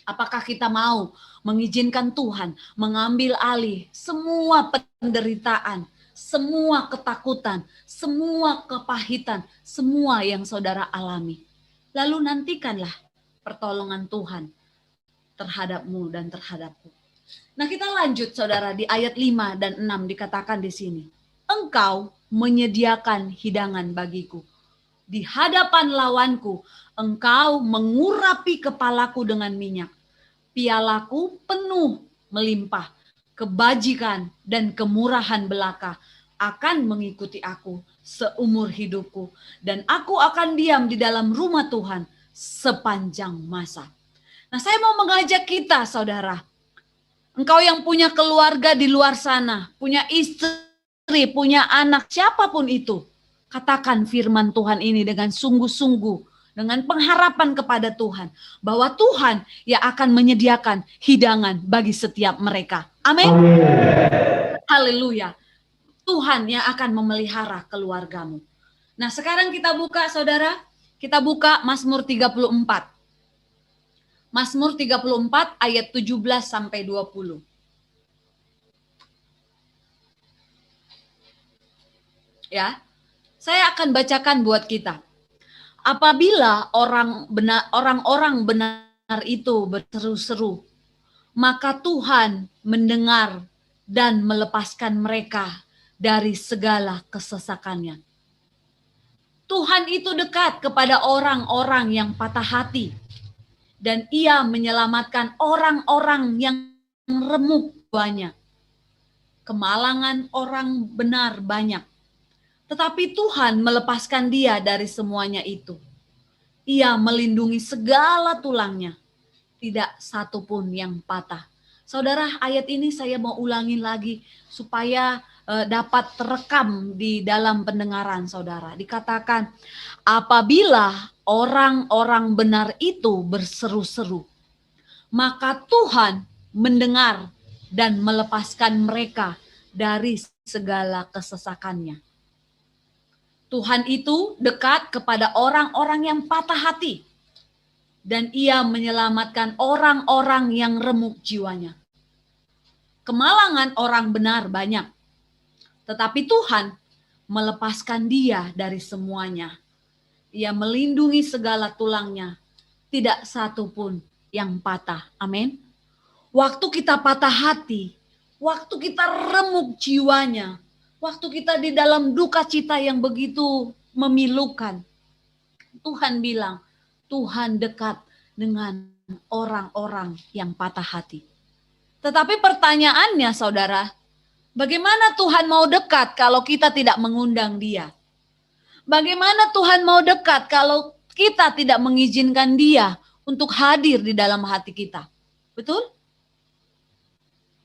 Apakah kita mau mengizinkan Tuhan mengambil alih semua penderitaan, semua ketakutan, semua kepahitan, semua yang saudara alami. Lalu nantikanlah pertolongan Tuhan terhadapmu dan terhadapku. Nah, kita lanjut saudara di ayat 5 dan 6 dikatakan di sini. Engkau menyediakan hidangan bagiku. Di hadapan lawanku, engkau mengurapi kepalaku dengan minyak. Pialaku penuh melimpah. Kebajikan dan kemurahan belaka akan mengikuti aku seumur hidupku. Dan aku akan diam di dalam rumah Tuhan sepanjang masa. Nah, saya mau mengajak kita, saudara. Engkau yang punya keluarga di luar sana, punya istri, punya anak, siapapun itu. Katakan firman Tuhan ini dengan sungguh-sungguh, dengan pengharapan kepada Tuhan. Bahwa Tuhan yang akan menyediakan hidangan bagi setiap mereka. Amin. Haleluya. Tuhan yang akan memelihara keluargamu. Nah, sekarang kita buka, saudara. Kita buka Mazmur 34. Mazmur 34 ayat 17 sampai 20. Ya. Saya akan bacakan buat kita. Apabila orang-orang benar itu berseru-seru, maka Tuhan mendengar dan melepaskan mereka dari segala kesesakannya. Tuhan itu dekat kepada orang-orang yang patah hati, dan Ia menyelamatkan orang-orang yang remuk jiwanya. Kemalangan orang benar banyak, tetapi Tuhan melepaskan dia dari semuanya itu. Ia melindungi segala tulangnya, tidak satu pun yang patah. Saudara, ayat ini saya mau ulangin lagi supaya dapat terekam di dalam pendengaran saudara. Dikatakan, apabila orang-orang benar itu berseru-seru, maka Tuhan mendengar dan melepaskan mereka dari segala kesesakannya. Tuhan itu dekat kepada orang-orang yang patah hati, dan Ia menyelamatkan orang-orang yang remuk jiwanya. Kemalangan orang benar banyak, tetapi Tuhan melepaskan dia dari semuanya. Ia melindungi segala tulangnya, tidak satu pun yang patah. Amin. Waktu kita patah hati, waktu kita remuk jiwanya, waktu kita di dalam duka cita yang begitu memilukan, Tuhan bilang, Tuhan dekat dengan orang-orang yang patah hati. Tetapi pertanyaannya, saudara, bagaimana Tuhan mau dekat kalau kita tidak mengundang Dia? Bagaimana Tuhan mau dekat kalau kita tidak mengizinkan Dia untuk hadir di dalam hati kita? Betul?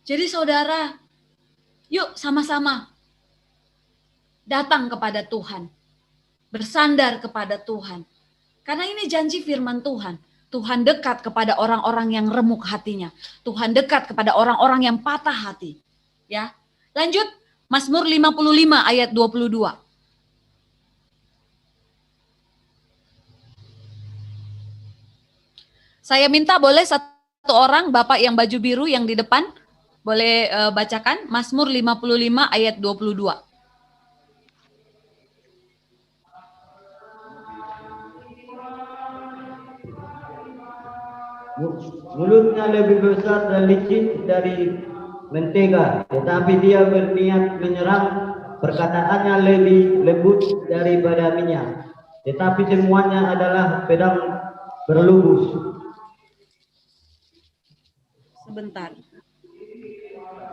Jadi saudara, yuk sama-sama datang kepada Tuhan. Bersandar kepada Tuhan. Karena ini janji firman Tuhan. Tuhan dekat kepada orang-orang yang remuk hatinya. Tuhan dekat kepada orang-orang yang patah hati. Ya. Lanjut, Mazmur 55 ayat 22. Saya minta boleh satu orang, Bapak yang baju biru yang di depan, boleh bacakan Mazmur 55 ayat 22. Mulutnya lebih besar dan licin dari mentega, tetapi dia berniat menyerang. Perkataannya lebih lembut daripada minyak, tetapi semuanya adalah pedang berlubus. Sebentar.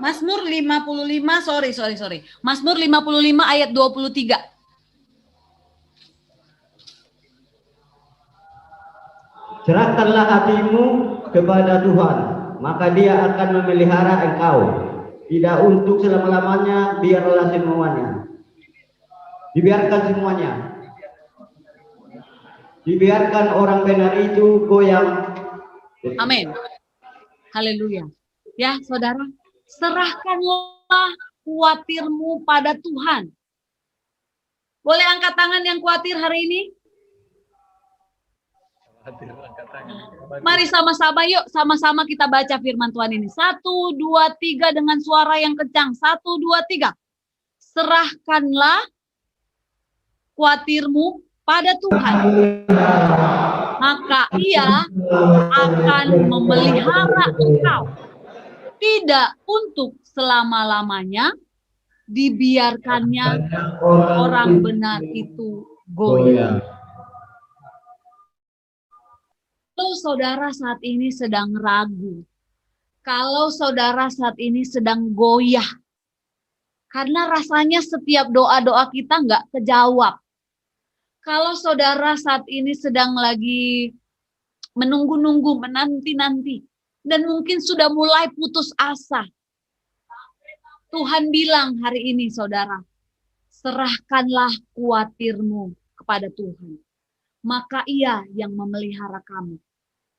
Mazmur 55, sorry. Mazmur 55 ayat 23. Serahkanlah hatimu kepada Tuhan, maka Dia akan memelihara engkau. Tidak untuk selama-lamanya, biarlah semuanya. Dibiarkan semuanya. Dibiarkan orang benar itu goyang. Amin. Haleluya. Ya, saudara, serahkanlah khawatirmu pada Tuhan. Boleh angkat tangan yang khawatir hari ini? Mari sama-sama yuk, sama-sama kita baca firman Tuhan ini. 1, 2, 3 dengan suara yang kencang. 1, 2, 3. Serahkanlah khawatirmu pada Tuhan, maka Ia akan memelihara engkau. Tidak untuk selama-lamanya, dibiarkannya orang benar itu goyah. Kalau saudara saat ini sedang ragu, kalau saudara saat ini sedang goyah, karena rasanya setiap doa-doa kita nggak kejawab. Kalau saudara saat ini sedang lagi menunggu-nunggu, menanti-nanti, dan mungkin sudah mulai putus asa, Tuhan bilang hari ini saudara, serahkanlah khawatirmu kepada Tuhan, maka Ia yang memelihara kamu.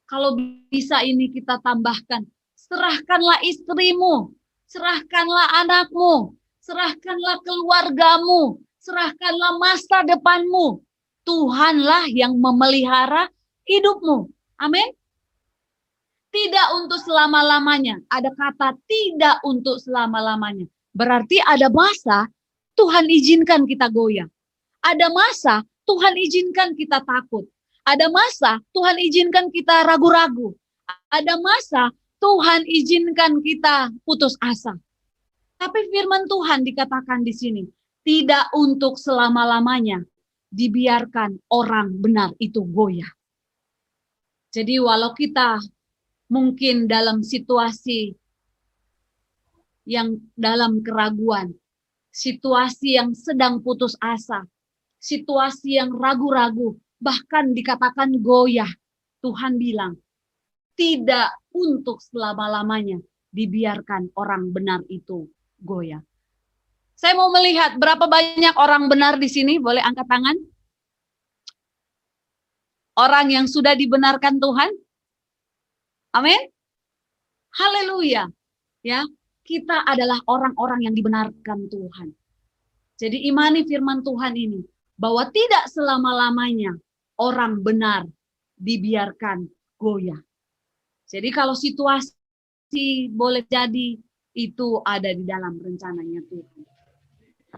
Kalau bisa ini kita tambahkan, serahkanlah istrimu, serahkanlah anakmu, serahkanlah keluargamu, serahkanlah masa depanmu. Tuhanlah yang memelihara hidupmu. Amin. Tidak untuk selama-lamanya. Ada kata tidak untuk selama-lamanya. Berarti ada masa Tuhan izinkan kita goyah. Ada masa Tuhan izinkan kita takut. Ada masa Tuhan izinkan kita ragu-ragu. Ada masa Tuhan izinkan kita putus asa. Tapi firman Tuhan dikatakan di sini, tidak untuk selama-lamanya dibiarkan orang benar itu goyah. Jadi walau kita mungkin dalam situasi yang dalam keraguan, situasi yang sedang putus asa, situasi yang ragu-ragu, bahkan dikatakan goyah, Tuhan bilang, tidak untuk selama-lamanya dibiarkan orang benar itu goyah. Saya mau melihat berapa banyak orang benar di sini, boleh angkat tangan? Orang yang sudah dibenarkan Tuhan? Amin. Haleluya. Ya, kita adalah orang-orang yang dibenarkan Tuhan. Jadi imani firman Tuhan ini, bahwa tidak selama-lamanya orang benar dibiarkan goyah. Jadi kalau situasi boleh jadi itu ada di dalam rencananya Tuhan.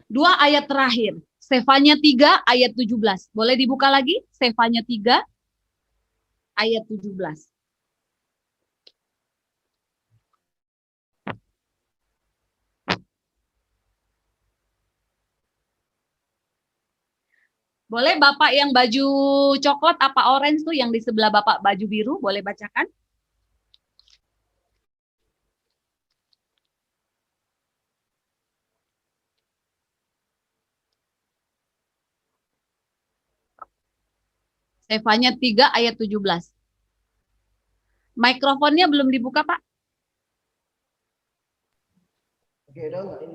2 ayat terakhir, Sefanya 3 ayat 17. Boleh dibuka lagi? Sefanya 3 ayat 17. Boleh Bapak yang baju coklat apa orange tuh yang di sebelah Bapak baju biru, boleh bacakan? Sefanya 3 ayat 17. Mikrofonnya belum dibuka, Pak.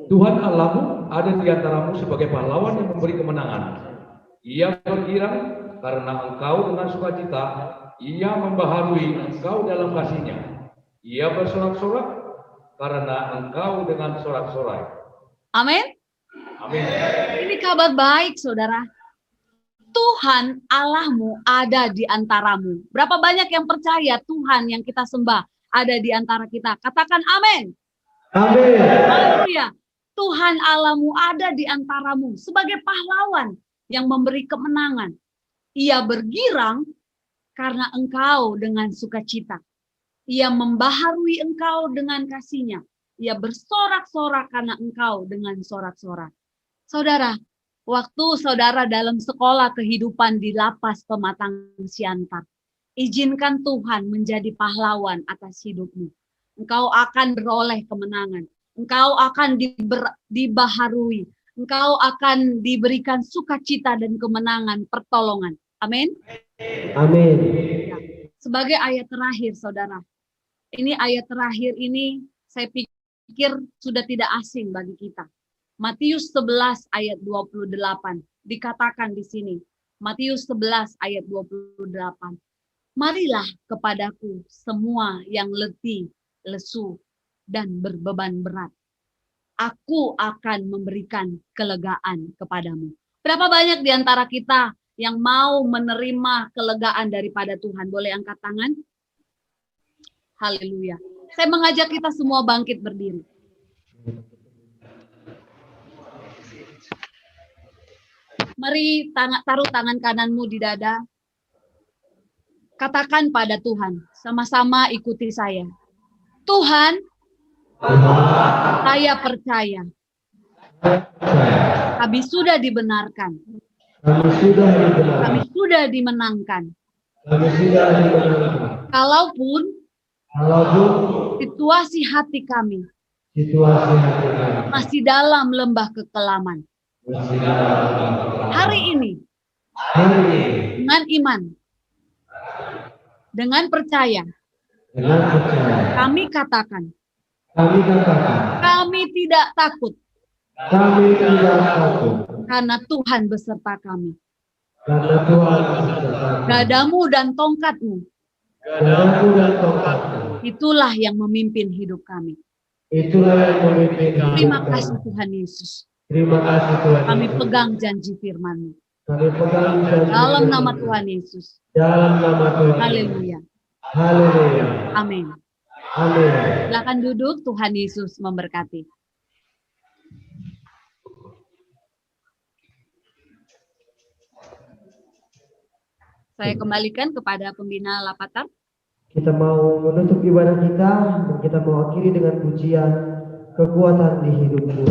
Tuhan Allahmu ada di antaramu sebagai pahlawan yang memberi kemenangan. Ia bergirang karena engkau dengan sukacita. Ia membaharui engkau dalam kasih-Nya. Ia bersorak-sorak karena engkau dengan sorak-sorai. Amin. Amin. Ini kabar baik, saudara. Tuhan Allahmu ada di antaramu. Berapa banyak yang percaya Tuhan yang kita sembah ada di antara kita? Katakan amin. Amin. Haleluya. Tuhan Allahmu ada di antaramu sebagai pahlawan yang memberi kemenangan. Ia bergirang karena engkau dengan sukacita. Ia membaharui engkau dengan kasih-Nya. Ia bersorak-sorak karena engkau dengan sorak-sorak. Saudara, waktu saudara dalam sekolah kehidupan di lapas Pematang Siantar, izinkan Tuhan menjadi pahlawan atas hidupmu. Engkau akan beroleh kemenangan. Engkau akan dibaharui. Engkau akan diberikan sukacita dan kemenangan, pertolongan. Amin. Amin. Sebagai ayat terakhir, saudara. Ini ayat terakhir ini saya pikir sudah tidak asing bagi kita. Matius 11 ayat 28 dikatakan di sini. Matius 11 ayat 28. Marilah kepadaku semua yang letih, lesu, dan berbeban berat. Aku akan memberikan kelegaan kepadamu. Berapa banyak di antara kita yang mau menerima kelegaan daripada Tuhan? Boleh angkat tangan? Haleluya. Saya mengajak kita semua bangkit berdiri. Mari taruh tangan kananmu di dada. Katakan pada Tuhan, sama-sama ikuti saya. Tuhan, saya percaya. Kami sudah dibenarkan. Kami sudah dimenangkan. Kalaupun situasi hati kami masih dalam lembah kekelaman. Hari ini, dengan iman, dengan percaya, kami katakan, kami tidak takut, karena Tuhan beserta kami. Gadamu dan tongkatmu, itulah yang memimpin hidup kami. Terima kasih Tuhan Yesus. Kami pegang janji firman-Mu. Dalam nama Tuhan Yesus. Haleluya. Amin. Silakan duduk, Tuhan Yesus memberkati. Saya kembalikan kepada pembina Lapatar. Kita mau menutup ibadah kita dan kita mau akhiri dengan pujian kekuatan di hidupku.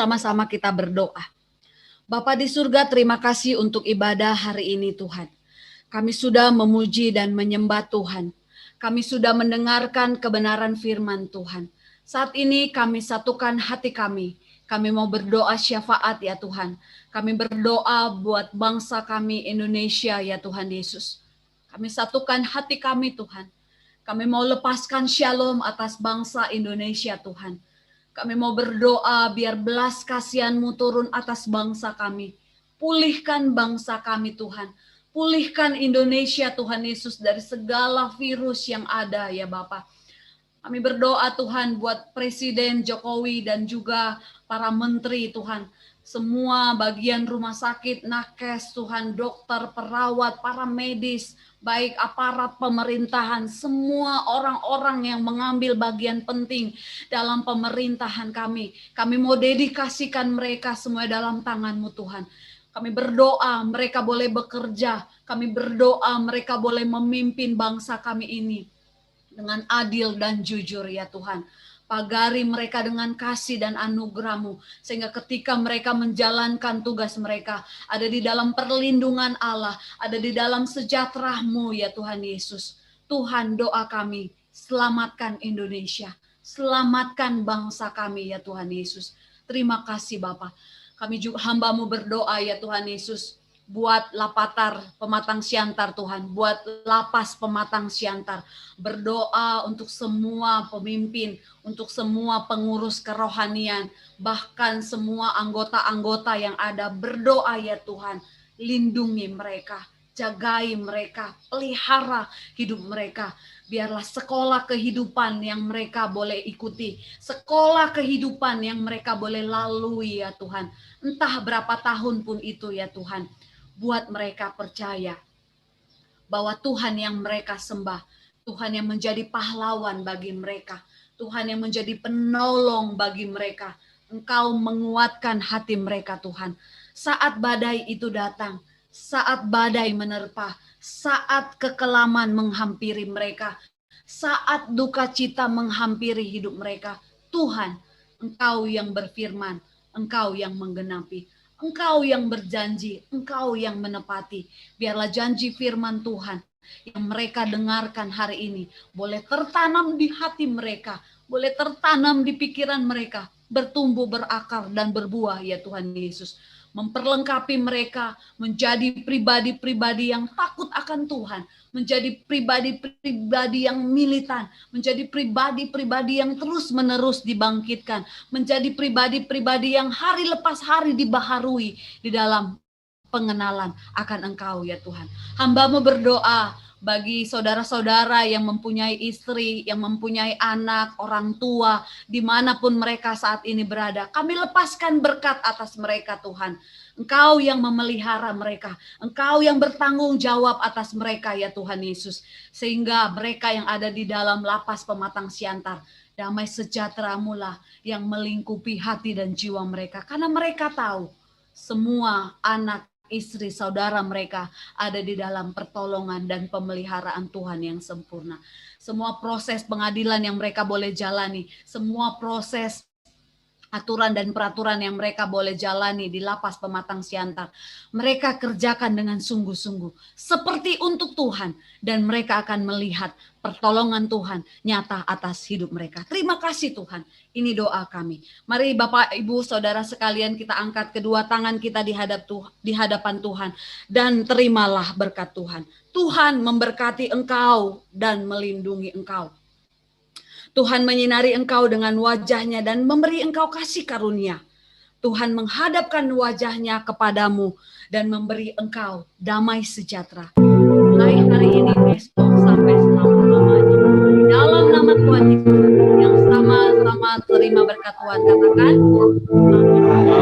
bersama-sama kita berdoa. Bapa di surga, terima kasih untuk ibadah hari ini Tuhan. Kami sudah memuji dan menyembah Tuhan. Kami sudah mendengarkan kebenaran firman Tuhan. Saat ini kami satukan hati kami. Kami mau berdoa syafaat ya Tuhan. Kami berdoa buat bangsa kami Indonesia ya Tuhan Yesus. Kami satukan hati kami Tuhan. Kami mau lepaskan shalom atas bangsa Indonesia Tuhan. Kami mau berdoa biar belas kasihan-Mu turun atas bangsa kami. Pulihkan bangsa kami Tuhan. Pulihkan Indonesia Tuhan Yesus dari segala virus yang ada ya Bapa. Kami berdoa Tuhan buat Presiden Jokowi dan juga para menteri Tuhan. Semua bagian rumah sakit, nakes Tuhan, dokter, perawat, para medis, baik aparat pemerintahan, semua orang-orang yang mengambil bagian penting dalam pemerintahan kami. Kami mau dedikasikan mereka semua dalam tangan-Mu Tuhan. Kami berdoa mereka boleh bekerja, kami berdoa mereka boleh memimpin bangsa kami ini dengan adil dan jujur ya Tuhan. Pagari mereka dengan kasih dan anugerah-Mu, sehingga ketika mereka menjalankan tugas mereka, ada di dalam perlindungan Allah, ada di dalam sejahtera-Mu ya Tuhan Yesus. Tuhan, doa kami, selamatkan Indonesia, selamatkan bangsa kami ya Tuhan Yesus. Terima kasih Bapa. Kami juga hamba-Mu berdoa ya Tuhan Yesus, buat Lapatar Pematang Siantar Tuhan, buat Lapas Pematang Siantar. Berdoa untuk semua pemimpin, untuk semua pengurus kerohanian, bahkan semua anggota-anggota yang ada. Berdoa ya Tuhan, lindungi mereka, jagai mereka, pelihara hidup mereka. Biarlah sekolah kehidupan yang mereka boleh ikuti, sekolah kehidupan yang mereka boleh lalui ya Tuhan. Entah berapa tahun pun itu ya Tuhan. Buat mereka percaya bahwa Tuhan yang mereka sembah, Tuhan yang menjadi pahlawan bagi mereka, Tuhan yang menjadi penolong bagi mereka. Engkau menguatkan hati mereka Tuhan. Saat badai itu datang, saat badai menerpa, saat kekelaman menghampiri mereka, saat duka cita menghampiri hidup mereka, Tuhan, Engkau yang berfirman, Engkau yang menggenapi. Engkau yang berjanji, Engkau yang menepati. Biarlah janji firman Tuhan yang mereka dengarkan hari ini boleh tertanam di hati mereka, boleh tertanam di pikiran mereka, bertumbuh, berakar, dan berbuah ya Tuhan Yesus. Memperlengkapi mereka menjadi pribadi-pribadi yang takut akan Tuhan, menjadi pribadi-pribadi yang militan, menjadi pribadi-pribadi yang terus-menerus dibangkitkan, menjadi pribadi-pribadi yang hari lepas hari dibaharui di dalam pengenalan akan Engkau ya Tuhan. Hamba-Mu berdoa bagi saudara-saudara yang mempunyai istri, yang mempunyai anak, orang tua, dimanapun mereka saat ini berada. Kami lepaskan berkat atas mereka Tuhan. Engkau yang memelihara mereka. Engkau yang bertanggung jawab atas mereka ya Tuhan Yesus. Sehingga mereka yang ada di dalam lapas Pematang Siantar, damai sejahtera-Mu lah yang melingkupi hati dan jiwa mereka. Karena mereka tahu semua anak, istri, saudara mereka ada di dalam pertolongan dan pemeliharaan Tuhan yang sempurna. Semua proses pengadilan yang mereka boleh jalani, semua proses aturan dan peraturan yang mereka boleh jalani di lapas Pematang Siantar, mereka kerjakan dengan sungguh-sungguh seperti untuk Tuhan, dan mereka akan melihat pertolongan Tuhan nyata atas hidup mereka. Terima kasih Tuhan. Ini doa kami. Mari Bapak, Ibu, Saudara sekalian, kita angkat kedua tangan kita di hadapan Tuhan dan terimalah berkat Tuhan. Tuhan memberkati engkau dan melindungi engkau. Tuhan menyinari engkau dengan wajah-Nya dan memberi engkau kasih karunia. Tuhan menghadapkan wajah-Nya kepadamu dan memberi engkau damai sejahtera. Mulai hari ini, besok, sampai selama-lamanya. Dalam nama Tuhan Yesus, yang sama-sama terima berkat Tuhan. Katakan, amin.